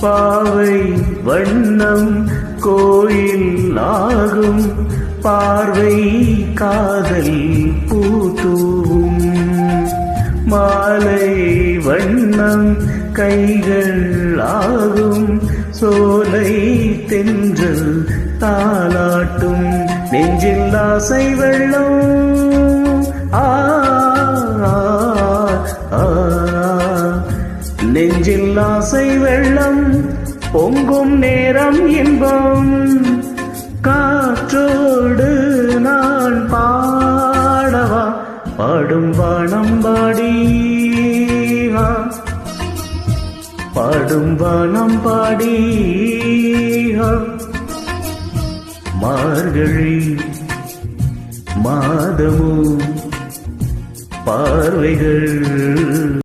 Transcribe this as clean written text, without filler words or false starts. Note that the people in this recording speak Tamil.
பாவை வண்ணம் கோயில் ஆகும், பார்வை காதல் பூத்தூவும். மாலை வண்ணம் கைகள் ஆகும், சோலை தென்றல் தாலாட்டும். நெஞ்சில் ஆசை வெள்ளம் ஆ நெஞ்சில் ஆசை வெள்ளம் பொங்கும் நேரம் இன்பம். காற்றோடு நான் பாடவா, பாடும் வானம் பாடி, பாடும் வானம் பாடி. மார்கழி மாதமும் பார்வைகள்